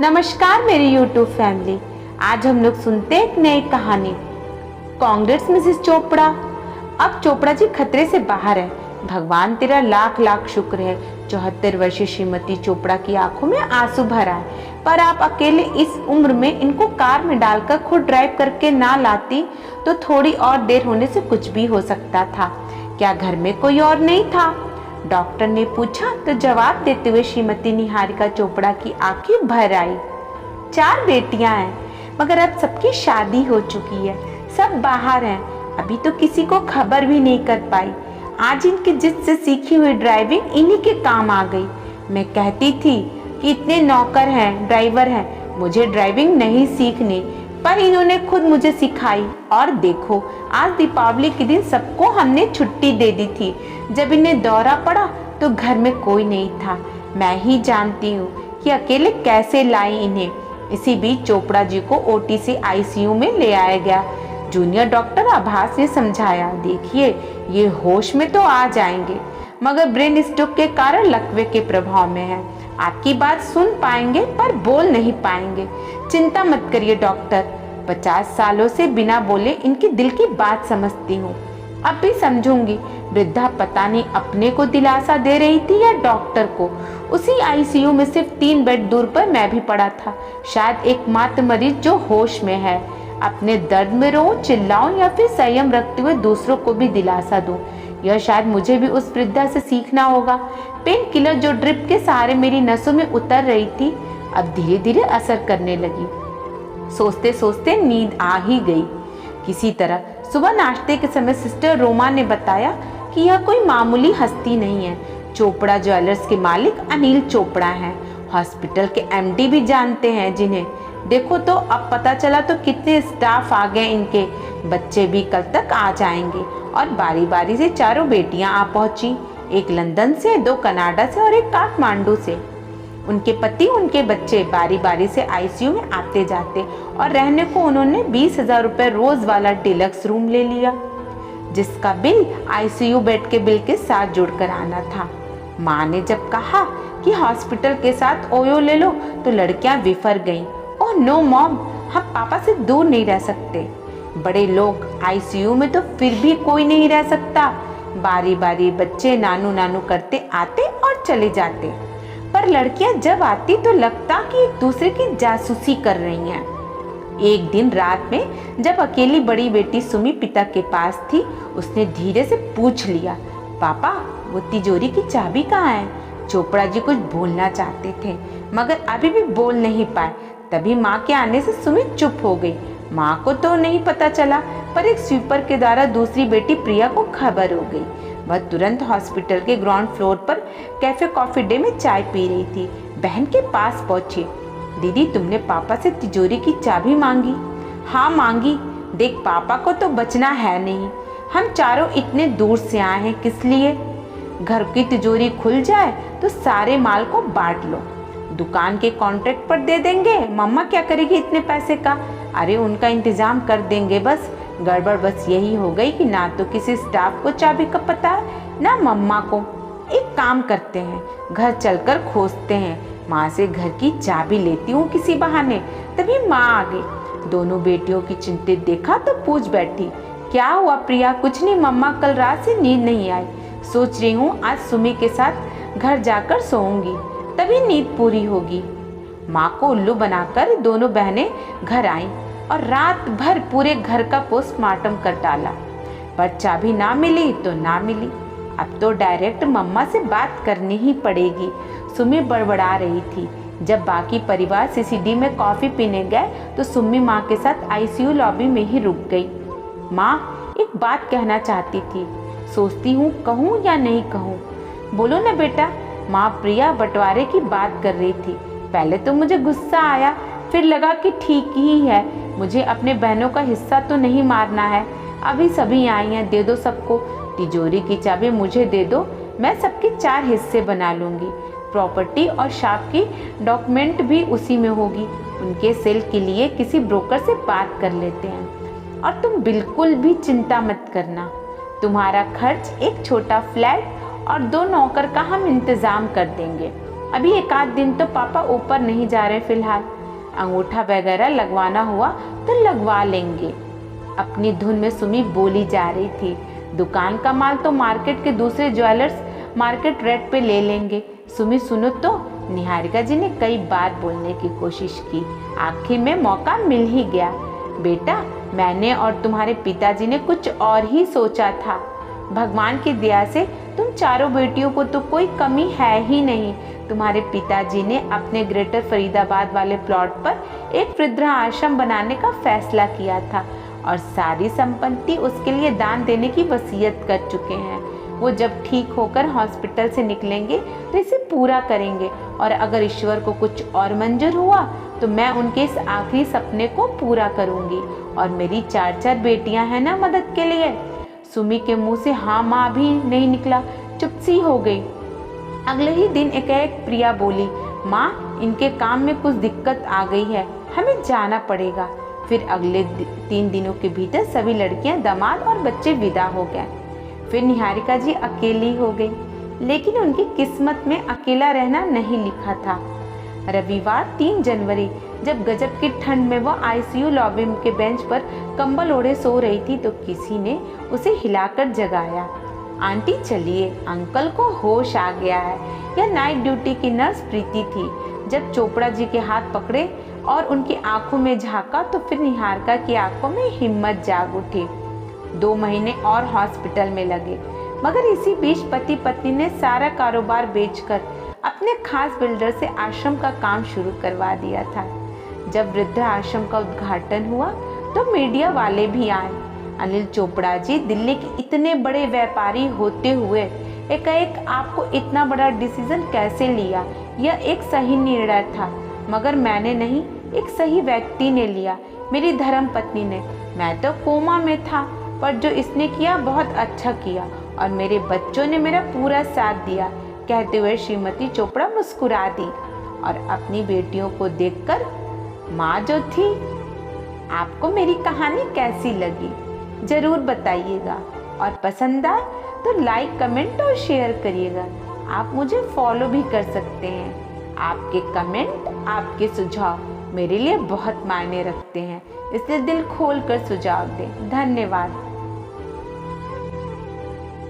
नमस्कार मेरी YouTube family. आज हम लोग सुनते हैं एक नई कहानी। कांग्रेस मिसेस चोपड़ा। अब चोपड़ा जी खतरे से बाहर है। भगवान तेरा लाख लाख शुक्र है। 74 वर्षीय श्रीमती चोपड़ा की आंखों में आंसू भरा है। पर आप अकेले इस उम्र में इनको कार में डालकर खुद ड्राइव करके ना लाती तो थोड़ी और देर होने से कुछ भी हो सकता था। क्या घर में कोई और नहीं था? डॉक्टर ने पूछा तो जवाब देते हुए श्रीमती निहारिका चोपड़ा की आंखें भर आई। 4 बेटियां हैं, मगर अब सबकी शादी हो चुकी है, सब बाहर हैं। अभी तो किसी को खबर भी नहीं कर पाई। आज इनकी जिद से सीखी हुई ड्राइविंग इन्हीं के काम आ गई। मैं कहती थी कि इतने नौकर हैं, ड्राइवर हैं, मुझे ड्राइविंग नहीं सीखनी, पर इन्होंने खुद मुझे सिखाई। और देखो, आज दीपावली के दिन सबको हमने छुट्टी दे दी थी। जब इन्हें दौरा पड़ा तो घर में कोई नहीं था। मैं ही जानती हूँ कि अकेले कैसे लाई इन्हें। इसी बीच चोपड़ा जी को ओटी से आईसीयू में ले आया गया। जूनियर डॉक्टर आभास ने समझाया, देखिए ये होश में तो आ जाएंगे, मगर ब्रेन स्ट्रोक के कारण लकवे के प्रभाव में है। आपकी बात सुन पाएंगे पर बोल नहीं पाएंगे। चिंता मत करिए डॉक्टर, 50 सालों से बिना बोले इनकी दिल की बात समझती हूँ। अब भी समझूंगी। वृद्धा पता नहीं अपने को दिलासा दे रही थी या डॉक्टर को। उसी आईसीयू में सिर्फ 3 बेड दूर पर मैं भी पड़ा था, शायद एकमात्र मरीज जो होश में है। अपने दर्द में रो, चिल्लाऊं या फिर संयम रखते हुए दूसरों को भी दिलासा दूं, यह शायद मुझे भी उस वृद्धा से सीखना होगा। पेन किलर जो ड्रिप के सहारे मेरी नसों में उतर रही थी, अब धीरे धीरे असर करने लगी। सोचते सोचते नींद आ ही गई। किसी तरह सुबह नाश्ते के समय सिस्टर रोमा ने बताया कि यह कोई मामूली हस्ती नहीं है। चोपड़ा ज्वेलर्स के मालिक अनिल चोपड़ा हैं। हॉस्पिटल के एमडी भी जानते हैं जिन्हें। देखो तो अब पता चला तो कितने स्टाफ आ गए इनके। बच्चे भी कल तक आ जाएंगे। और बारी बारी से 4 बेटियां आ पहुंची, एक लंदन से, 2 कनाडा से और एक काठमांडू से। उनके पति, उनके बच्चे बारी बारी से आईसीयू में आते जाते और रहने को उन्होंने 20,000 रुपए रोज वाला डिलक्स रूम ले लिया, जिसका बिल आईसीयू बेड के बिल के साथ जुड़कर आना था। माँ ने जब कहा कि हॉस्पिटल के साथ ओयो ले लो तो लड़कियां विफर गईं। ओह नो मॉम, हम पापा से दूर नहीं रह सकते। बड़े लोग आईसीयू में तो फिर भी कोई नहीं रह सकता। बारी बारी बच्चे नानू नानू करते आते और चले जाते, पर लड़कियां जब आती तो लगता कि एक दूसरे की जासूसी कर रही हैं। एक दिन रात में जब अकेली बड़ी बेटी सुमी पिता के पास थी, उसने धीरे से पूछ लिया, पापा वो तिजोरी की चाबी कहाँ है? चोपड़ा जी कुछ बोलना चाहते थे मगर अभी भी बोल नहीं पाए। तभी माँ के आने से सुमी चुप हो गई। माँ को तो नहीं पता चला, पर एक स्वीपर के द्वारा दूसरी बेटी प्रिया को खबर हो गई। वह तुरंत हॉस्पिटल के ग्राउंड फ्लोर पर कैफे कॉफी डे में चाय पी रही थी। बहन के पास पहुंची, दीदी तुमने पापा से तिजोरी की चाबी मांगी? हाँ मांगी। देख पापा को तो बचना है नहीं, हम चारों इतने दूर से आए हैं किस लिए? घर की तिजोरी खुल जाए तो सारे माल को बांट लो, दुकान के कॉन्ट्रैक्ट पर दे देंगे। मम्मा क्या करेगी इतने पैसे का? अरे उनका इंतजाम कर देंगे। बस गड़बड़ बस यही हो गई कि ना तो किसी स्टाफ को चाबी का पता है ना मम्मा को। एक काम करते हैं, घर चलकर खोजते हैं, माँ से घर की चाबी लेती हूँ किसी बहाने। तभी माँ आ गई। दोनों बेटियों की चिंतित देखा तो पूछ बैठी, क्या हुआ प्रिया? कुछ नहीं मम्मा, कल रात से नींद नहीं आई, सोच रही हूँ आज सुमी के साथ घर जाकर सोऊंगी, तभी नींद पूरी होगी। माँ को उल्लू बनाकर दोनों बहनें घर आईं और रात भर पूरे घर का पोस्टमार्टम कर डाला, पर चाबी ना मिली तो ना मिली। अब तो डायरेक्ट मम्मा से बात करनी ही पड़ेगी। सुमी बड़बड़ा रही थी। जब बाकी परिवार सीसीडी में कॉफी पीने गए तो सुमी माँ के साथ आईसीयू लॉबी में ही रुक गई। माँ एक बात कहना चाहती थी, सोचती हूँ कहूँ या नहीं कहूँ। बोलो ना बेटा। माँ प्रिया बंटवारे की बात कर रही थी। पहले तो मुझे गुस्सा आया, फिर लगा कि ठीक ही है, मुझे अपने बहनों का हिस्सा तो नहीं मारना है। अभी सभी आई हैं, दे दो सबको। तिजोरी की चाबी मुझे दे दो, मैं सबके 4 हिस्से बना लूँगी। प्रॉपर्टी और शॉप की डॉक्यूमेंट भी उसी में होगी। उनके सेल के लिए किसी ब्रोकर से बात कर लेते हैं। और तुम बिल्कुल भी चिंता मत करना, तुम्हारा खर्च एक छोटा फ्लैट और 2 नौकर का हम इंतज़ाम कर देंगे। अभी एक आध दिन तो पापा ऊपर नहीं जा रहे फिलहाल, अंगूठा वगैरह लगवाना हुआ तो लगवा लेंगे। अपनी धुन में सुमी बोली जा रही थी। दुकान का माल तो मार्केट के दूसरे ज्वेलर्स मार्केट रेट पे ले लेंगे। सुमी सुनो तो, निहारिका जी ने कई बार बोलने की कोशिश की, आखिर में मौका मिल ही गया। बेटा, मैंने और तुम्हारे पिताजी ने कुछ और ही सोचा था। भगवान की दया से तुम चारों बेटियों को तो कोई कमी है ही नहीं। तुम्हारे पिताजी ने अपने ग्रेटर फरीदाबाद वाले प्लॉट पर एक वृद्धाश्रम बनाने का फैसला किया था और सारी संपत्ति उसके लिए दान देने की वसीयत कर चुके हैं। वो जब ठीक होकर हॉस्पिटल से निकलेंगे तो इसे पूरा करेंगे, और अगर ईश्वर को कुछ और मंजूर हुआ तो मैं उनके इस आखिरी सपने को पूरा करूंगी। और मेरी 4 बेटियां हैं ना मदद के लिए। सुमी के मुंह से हाँ माँ भी नहीं निकला, चुप सी हो गई। अगले ही दिन एकाएक प्रिया बोली, माँ इनके काम में कुछ दिक्कत आ गई है, हमें जाना पड़ेगा। फिर अगले 3 दिनों के भीतर सभी लड़कियां, दामाद और बच्चे विदा हो गए। फिर निहारिका जी अकेली हो गई, लेकिन उनकी किस्मत में अकेला रहना नहीं लिखा था। रविवार 3 जनवरी जब गजब की ठंड में वह आईसीयू लॉबी के बेंच पर कंबल ओढ़े सो रही थी तो किसी ने उसे हिलाकर जगाया। आंटी चलिए, अंकल को होश आ गया है। यह नाइट ड्यूटी की नर्स प्रीति थी। जब चोपड़ा जी के हाथ पकड़े और उनकी आंखों में झांका तो फिर निहारिका की आंखों में हिम्मत जाग उठी। 2 महीने और हॉस्पिटल में लगे, मगर इसी बीच पति पत्नी ने सारा कारोबार बेचकर अपने खास बिल्डर से आश्रम का काम शुरू करवा दिया था। जब वृद्धाश्रम का उद्घाटन हुआ तो मीडिया वाले भी आए। अनिल चोपड़ा जी दिल्ली के इतने बड़े व्यापारी होते हुए एकाएक आपको इतना बड़ा डिसीजन कैसे लिया? यह एक सही निर्णय था, मगर मैंने नहीं, एक सही व्यक्ति ने लिया, मेरी धर्म पत्नी ने। मैं तो कोमा में था, पर जो इसने किया बहुत अच्छा किया और मेरे बच्चों ने मेरा पूरा साथ दिया। कहते हुए श्रीमती चोपड़ा मुस्कुरा दी और अपनी बेटियों को देखकर माँ जो थी। आपको मेरी कहानी कैसी लगी जरूर बताइएगा, और पसंद आए तो लाइक, कमेंट और शेयर करिएगा। आप मुझे फॉलो भी कर सकते हैं। आपके कमेंट, आपके सुझाव मेरे लिए बहुत मायने रखते हैं, इसलिए दिल खोल कर सुझाव दें। धन्यवाद।